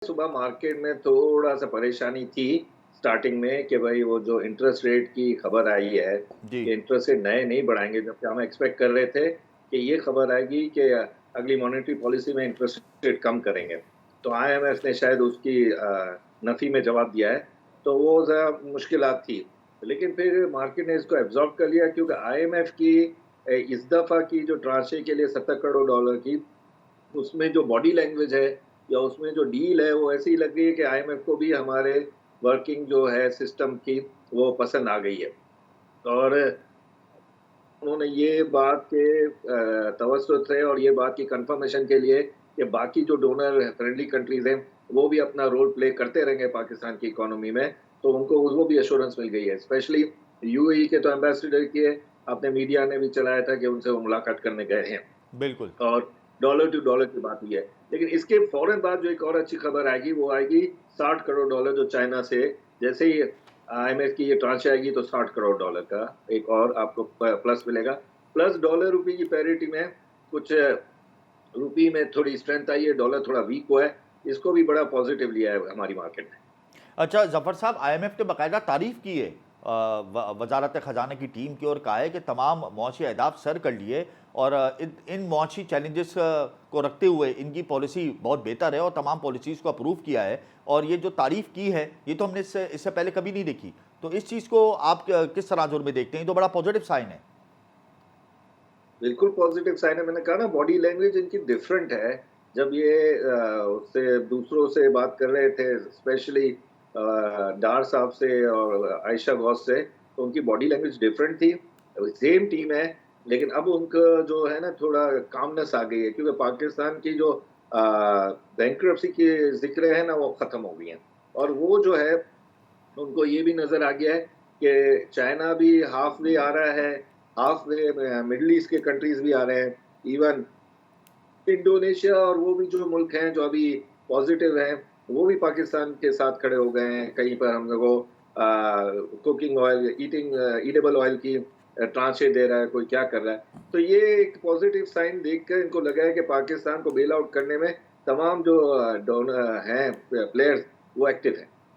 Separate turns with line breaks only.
सुबह मार्केट में थोड़ा-सा परेशानी थी स्टार्टिंग में कि भाई वो जो इंटरेस्ट रेट की खबर आई है,
जी।
कि इंटरेस्ट रेट नए नहीं बढ़ाएँगे, जबकि हम एक्सपेक्ट कर रहे थे कि ये खबर आएगी कि अगली मॉनेटरी पॉलिसी में इंटरेस्ट रेट कम करेंगे। तो आईएमएफ ने शायद उसकी नफ़ी में जवाब दिया है, तो वो ज़रा मुश्किलात थी। लेकिन फिर मार्केट ने इसको एब्ज़ॉर्ब कर लिया क्योंकि आईएमएफ की इस दफ़ा की जो ट्रांशे के लिए $70 करोड़ की उसमें जो बॉडी लैंग्वेज है या उसमें जो डील है वो ऐसी लग रही है कि आईएमएफ को भी हमारे वर्किंग जो है सिस्टम की वो पसंद आ गई है। और उन्होंने ये बात के तवज्जुह से और ये बात की कन्फर्मेशन के लिए कि बाकी जो डोनर फ्रेंडली कंट्रीज़ हैं, वो भी अपना रोल प्ले करते रहेंगे पाकिस्तान की इकोनॉमी में, तो उनको वो भी एश्योरेंस मिल गई है। स्पेशली यूएई के तो एम्बेसडर के आपने मीडिया ने भी चलाया था कि उनसे वो मुलाकात करने गए हैं।
बिल्कुल।
और डॉलर टू डॉलर की बात हुई है। लेकिन इसके फ़ौरन बाद जो एक और अच्छी खबर आएगी, वो आएगी $60 करोड़ जो चाइना से जैसे ही आईएमएफ की ये ट्रांच आएगी तो $60 करोड़ का एक और आपको प्लस मिलेगा। प्लस डॉलर रूपी की पैरिटी में कुछ रूपी में थोड़ी स्ट्रेंथ आई है, डॉलर थोड़ा वीक हुआ है। इसको भी बड़ा पॉज़िटिव लिया है हमारी मार्केट ने।
अच्छा, ज़फ़र साहब, आईएमएफ ने बाकायदा तारीफ़ की है वज़ारत ख़ज़ाना की टीम की और कहा है कि तमाम मुआशी अहदाफ सर कर लिए और इन इन मुआशी चैलेंजेस को रखते हुए इनकी पॉलिसी बहुत बेहतर है और तमाम पॉलिसीज़ को अप्रूव किया है और ये जो तारीफ़ की है, ये तो हमने इससे इससे पहले कभी नहीं देखी। तो इस चीज़ को आप किस तनाजुर में देखते हैं? ये तो बड़ा पॉज़िटिव साइन है।
बिल्कुल पॉज़िटिव साइन है, मैंने कहा ना बॉडी लैंग्वेज इनकी डिफरेंट है। जब ये उससे दूसरों से बात कर रहे थे स्पेशली डार साहब से और आयशा गौस से, तो उनकी बॉडी लैंग्वेज डिफरेंट थी। सेम टीम है, लेकिन अब उनका जो है ना थोड़ा कामनेस आ गई है क्योंकि पाकिस्तान की जो बैंक्रप्सी की ज़िक्र है ना वो ख़त्म हो गई हैं। और वो जो है उनको ये भी नज़र आ गया है कि चाइना भी हाफ वे आ रहा है, हाफ वे मिडल ईस्ट के कंट्रीज़ भी आ रहे हैं। इवन इंडोनेशिया और वो भी जो मुल्क हैं जो अभी पॉज़िटिव हैं, वो भी पाकिस्तान के साथ खड़े हो गए हैं। कहीं पर हम लोगों कुकिंग ऑयल, ईटेबल ऑयल की ट्रांचें दे रहा है, कोई क्या कर रहा है। तो ये एक पॉज़िटिव साइन देखकर इनको लगा है कि पाकिस्तान को बेल आउट करने में तमाम जो हैं प्लेयर्स वो एक्टिव हैं।